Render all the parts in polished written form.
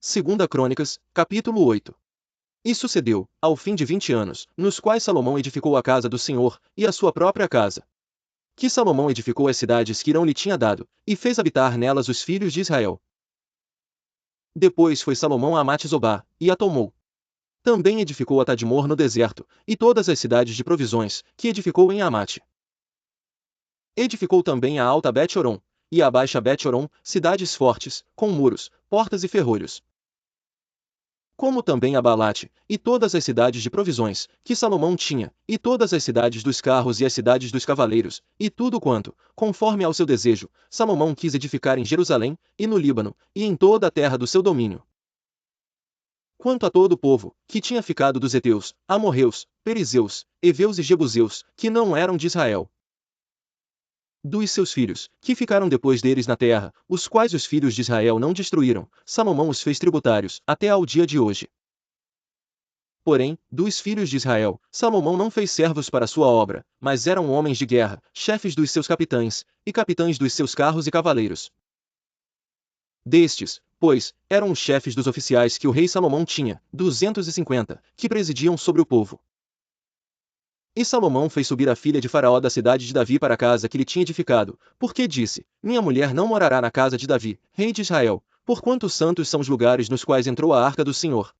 Segunda Crônicas, capítulo 8. E sucedeu, ao fim de 20 anos, nos quais Salomão edificou a casa do Senhor, e a sua própria casa, que Salomão edificou as cidades que Irão lhe tinha dado, e fez habitar nelas os filhos de Israel. Depois foi Salomão a Amate-Zobá, e a tomou. Também edificou a Tadmor no deserto, e todas as cidades de provisões, que edificou em Amate. Edificou também a alta Bet-Horon, e a baixa Bet-Horon, cidades fortes, com muros, portas e ferrolhos. Como também a Balate, e todas as cidades de provisões, que Salomão tinha, e todas as cidades dos carros e as cidades dos cavaleiros, e tudo quanto, conforme ao seu desejo, Salomão quis edificar em Jerusalém, e no Líbano, e em toda a terra do seu domínio. Quanto a todo o povo, que tinha ficado dos heteus, amorreus, perizeus, heveus e jebuseus, que não eram de Israel, dos seus filhos, que ficaram depois deles na terra, os quais os filhos de Israel não destruíram, Salomão os fez tributários, até ao dia de hoje. Porém, dos filhos de Israel, Salomão não fez servos para sua obra, mas eram homens de guerra, chefes dos seus capitães, e capitães dos seus carros e cavaleiros. Destes, pois, eram os chefes dos oficiais que o rei Salomão tinha, 250, que presidiam sobre o povo. E Salomão fez subir a filha de Faraó da cidade de Davi para a casa que lhe tinha edificado, porque disse: Minha mulher não morará na casa de Davi, rei de Israel, porquanto santos são os lugares nos quais entrou a arca do Senhor.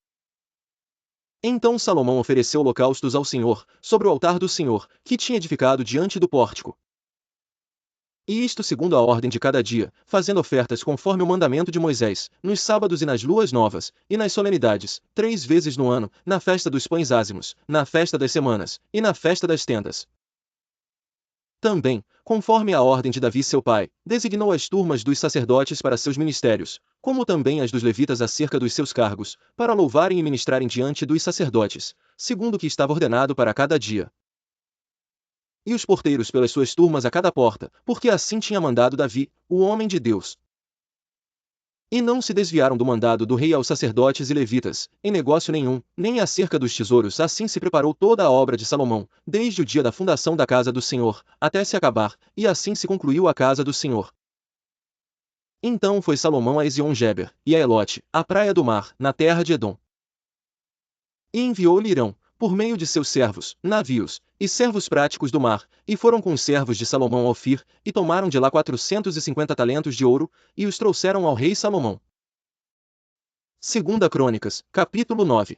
Então Salomão ofereceu holocaustos ao Senhor, sobre o altar do Senhor, que tinha edificado diante do pórtico. E isto segundo a ordem de cada dia, fazendo ofertas conforme o mandamento de Moisés, nos sábados e nas luas novas, e nas solenidades, 3 vezes no ano, na festa dos pães ázimos, na festa das semanas, e na festa das tendas. Também, conforme a ordem de Davi seu pai, designou as turmas dos sacerdotes para seus ministérios, como também as dos levitas acerca dos seus cargos, para louvarem e ministrarem diante dos sacerdotes, segundo o que estava ordenado para cada dia. E os porteiros pelas suas turmas a cada porta, porque assim tinha mandado Davi, o homem de Deus. E não se desviaram do mandado do rei aos sacerdotes e levitas, em negócio nenhum, nem acerca dos tesouros. Assim se preparou toda a obra de Salomão, desde o dia da fundação da casa do Senhor, até se acabar, e assim se concluiu a casa do Senhor. Então foi Salomão a Ezion-Geber, e a Elote, a praia do mar, na terra de Edom. E enviou-lhe Irão, por meio de seus servos, navios, e servos práticos do mar, e foram com os servos de Salomão a Ofir, e tomaram de lá 450 talentos de ouro, e os trouxeram ao rei Salomão. Segunda Crônicas, capítulo 9.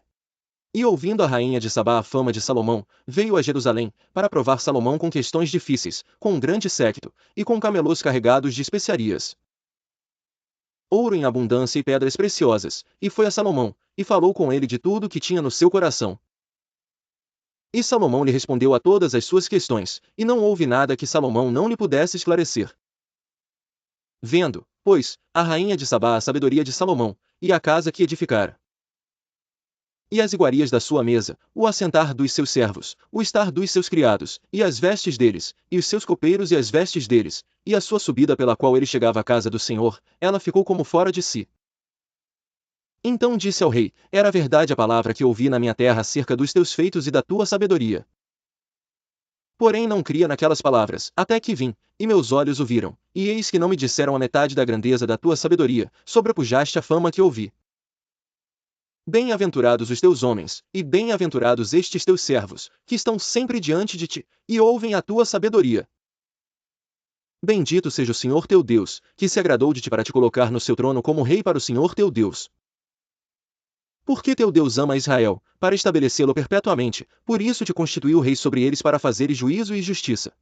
E ouvindo a rainha de Sabá a fama de Salomão, veio a Jerusalém, para provar Salomão com questões difíceis, com um grande séquito, e com camelos carregados de especiarias, ouro em abundância e pedras preciosas, e foi a Salomão, e falou com ele de tudo o que tinha no seu coração. E Salomão lhe respondeu a todas as suas questões, e não houve nada que Salomão não lhe pudesse esclarecer. Vendo, pois, a rainha de Sabá a sabedoria de Salomão, e a casa que edificara, e as iguarias da sua mesa, o assentar dos seus servos, o estar dos seus criados, e as vestes deles, e os seus copeiros e as vestes deles, e a sua subida pela qual ele chegava à casa do Senhor, ela ficou como fora de si. Então disse ao rei: Era verdade a palavra que ouvi na minha terra acerca dos teus feitos e da tua sabedoria. Porém não cria naquelas palavras, até que vim, e meus olhos o viram, e eis que não me disseram a metade da grandeza da tua sabedoria, sobrepujaste a fama que ouvi. Bem-aventurados os teus homens, e bem-aventurados estes teus servos, que estão sempre diante de ti, e ouvem a tua sabedoria. Bendito seja o Senhor teu Deus, que se agradou de ti para te colocar no seu trono como rei para o Senhor teu Deus. Porque teu Deus ama Israel, para estabelecê-lo perpetuamente, por isso te constituiu rei sobre eles para fazeres juízo e justiça.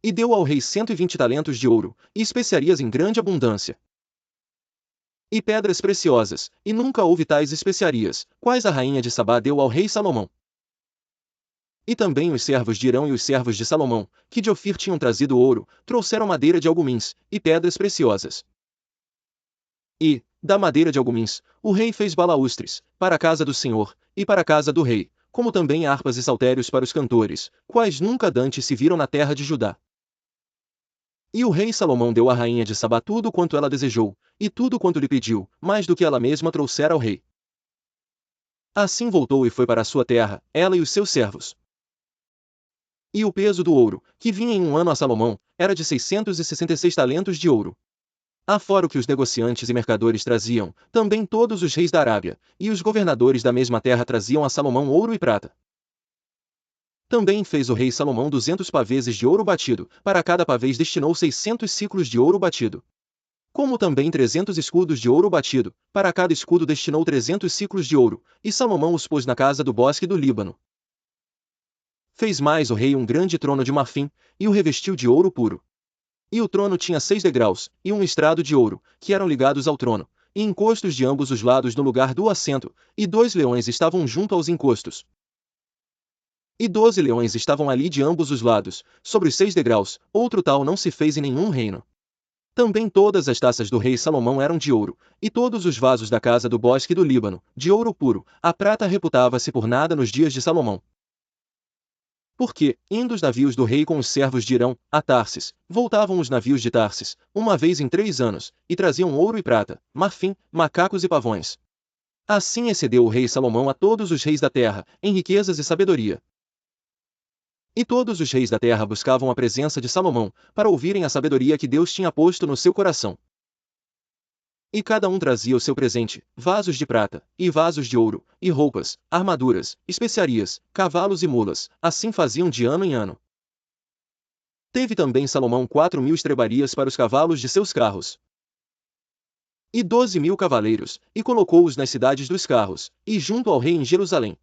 E deu ao rei 120 talentos de ouro, e especiarias em grande abundância, e pedras preciosas, e nunca houve tais especiarias, quais a rainha de Sabá deu ao rei Salomão. E também os servos de Irão e os servos de Salomão, que de Ofir tinham trazido ouro, trouxeram madeira de algumins, e pedras preciosas. E, da madeira de algumins, o rei fez balaústres, para a casa do Senhor, e para a casa do rei, como também harpas e saltérios para os cantores, quais nunca dantes se viram na terra de Judá. E o rei Salomão deu à rainha de Sabá tudo quanto ela desejou, e tudo quanto lhe pediu, mais do que ela mesma trouxera ao rei. Assim voltou e foi para a sua terra, ela e os seus servos. E o peso do ouro, que vinha em um ano a Salomão, era de 666 talentos de ouro. Afora o que os negociantes e mercadores traziam, também todos os reis da Arábia, e os governadores da mesma terra traziam a Salomão ouro e prata. Também fez o rei Salomão 200 paveses de ouro batido, para cada pavês destinou 600 siclos de ouro batido. Como também 300 escudos de ouro batido, para cada escudo destinou 300 siclos de ouro, e Salomão os pôs na casa do bosque do Líbano. Fez mais o rei um grande trono de marfim, e o revestiu de ouro puro. E o trono tinha 6 degraus, e um estrado de ouro, que eram ligados ao trono, e encostos de ambos os lados no lugar do assento, e 2 leões estavam junto aos encostos. E 12 leões estavam ali de ambos os lados, sobre os 6 degraus, outro tal não se fez em nenhum reino. Também todas as taças do rei Salomão eram de ouro, e todos os vasos da casa do bosque do Líbano, de ouro puro, a prata reputava-se por nada nos dias de Salomão. Porque, indo os navios do rei com os servos de Irão, a Tarsis, voltavam os navios de Tarsis, uma vez em 3 anos, e traziam ouro e prata, marfim, macacos e pavões. Assim excedeu o rei Salomão a todos os reis da terra, em riquezas e sabedoria. E todos os reis da terra buscavam a presença de Salomão, para ouvirem a sabedoria que Deus tinha posto no seu coração. E cada um trazia o seu presente, vasos de prata, e vasos de ouro, e roupas, armaduras, especiarias, cavalos e mulas, assim faziam de ano em ano. Teve também Salomão 4.000 estrebarias para os cavalos de seus carros, e 12.000 cavaleiros, e colocou-os nas cidades dos carros, e junto ao rei em Jerusalém.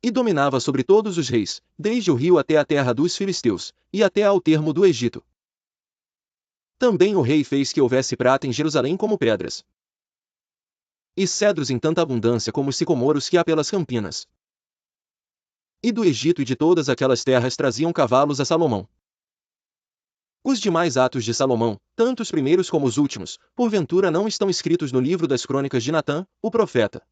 E dominava sobre todos os reis, desde o rio até a terra dos filisteus, e até ao termo do Egito. Também o rei fez que houvesse prata em Jerusalém como pedras, e cedros em tanta abundância como os sicomoros que há pelas campinas. E do Egito e de todas aquelas terras traziam cavalos a Salomão. Os demais atos de Salomão, tanto os primeiros como os últimos, porventura não estão escritos no livro das crônicas de Natã, o profeta.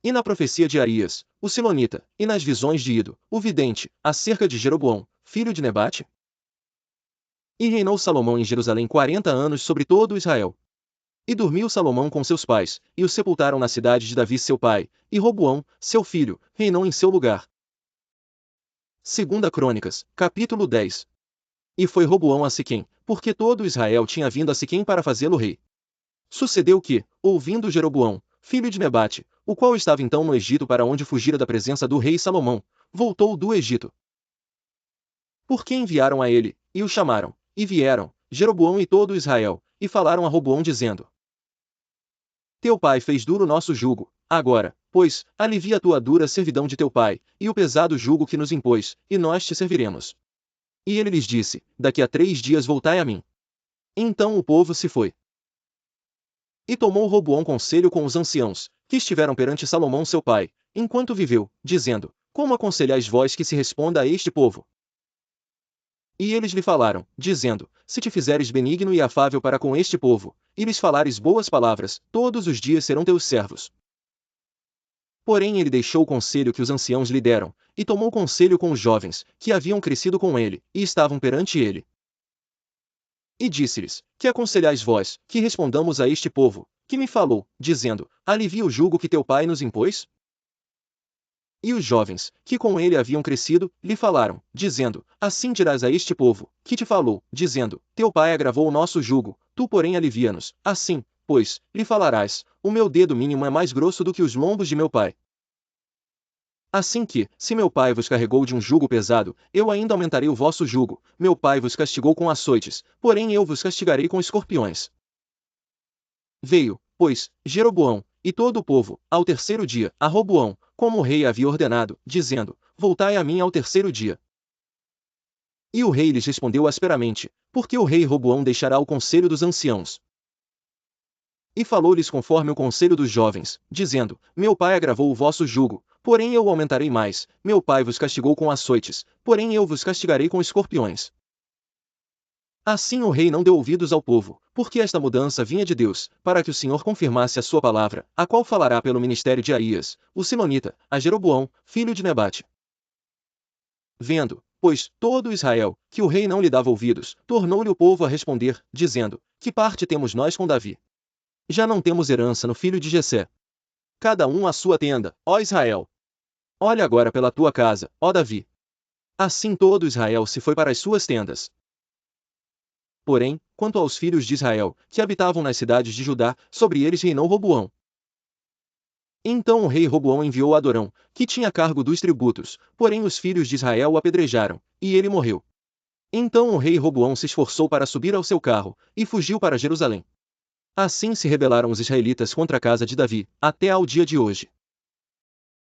E na profecia de Arias, o Silonita, e nas visões de Ido, o vidente, acerca de Jeroboão, filho de Nebate? E reinou Salomão em Jerusalém 40 anos sobre todo Israel. E dormiu Salomão com seus pais, e o sepultaram na cidade de Davi seu pai, e Roboão, seu filho, reinou em seu lugar. 2 Crônicas, capítulo 10. E foi Roboão a Siquém, porque todo Israel tinha vindo a Siquém para fazê-lo rei. Sucedeu que, ouvindo Jeroboão, filho de Nebate, o qual estava então no Egito para onde fugira da presença do rei Salomão, voltou do Egito. Porque enviaram a ele, e o chamaram, e vieram, Jeroboão e todo Israel, e falaram a Roboão dizendo: Teu pai fez duro nosso jugo, agora, pois, alivia a tua dura servidão de teu pai, e o pesado jugo que nos impôs, e nós te serviremos. E ele lhes disse: Daqui a 3 dias voltai a mim. Então o povo se foi. E tomou Roboão conselho com os anciãos, que estiveram perante Salomão seu pai, enquanto viveu, dizendo: Como aconselhais vós que se responda a este povo? E eles lhe falaram, dizendo: Se te fizeres benigno e afável para com este povo, e lhes falares boas palavras, todos os dias serão teus servos. Porém ele deixou o conselho que os anciãos lhe deram, e tomou conselho com os jovens, que haviam crescido com ele, e estavam perante ele. E disse-lhes: Que aconselhais vós, que respondamos a este povo, que me falou, dizendo: Alivia o jugo que teu pai nos impôs? E os jovens, que com ele haviam crescido, lhe falaram, dizendo: Assim dirás a este povo, que te falou, dizendo: Teu pai agravou o nosso jugo, tu porém alivia-nos. Assim, pois, lhe falarás: O meu dedo mínimo é mais grosso do que os lombos de meu pai. Assim que, se meu pai vos carregou de um jugo pesado, eu ainda aumentarei o vosso jugo. Meu pai vos castigou com açoites, porém eu vos castigarei com escorpiões. Veio, pois, Jeroboão, e todo o povo, ao 3º dia, a Roboão, como o rei havia ordenado, dizendo: Voltai a mim ao 3º dia. E o rei lhes respondeu asperamente: Porque o rei Roboão deixará o conselho dos anciãos? E falou-lhes conforme o conselho dos jovens, dizendo: Meu pai agravou o vosso jugo, porém eu o aumentarei mais. Meu pai vos castigou com açoites, porém eu vos castigarei com escorpiões. Assim o rei não deu ouvidos ao povo, porque esta mudança vinha de Deus, para que o Senhor confirmasse a sua palavra, a qual falará pelo ministério de Arias, o Silonita, a Jeroboão, filho de Nebate. Vendo, pois, todo Israel, que o rei não lhe dava ouvidos, tornou-lhe o povo a responder, dizendo: Que parte temos nós com Davi? Já não temos herança no filho de Jessé. Cada um à sua tenda, ó Israel. Olha agora pela tua casa, ó Davi. Assim todo Israel se foi para as suas tendas. Porém, Quanto aos filhos de Israel, que habitavam nas cidades de Judá, sobre eles reinou Roboão. Então o rei Roboão enviou Adorão, que tinha cargo dos tributos, porém os filhos de Israel o apedrejaram, e ele morreu. Então o rei Roboão se esforçou para subir ao seu carro, e fugiu para Jerusalém. Assim se rebelaram os israelitas contra a casa de Davi, até ao dia de hoje.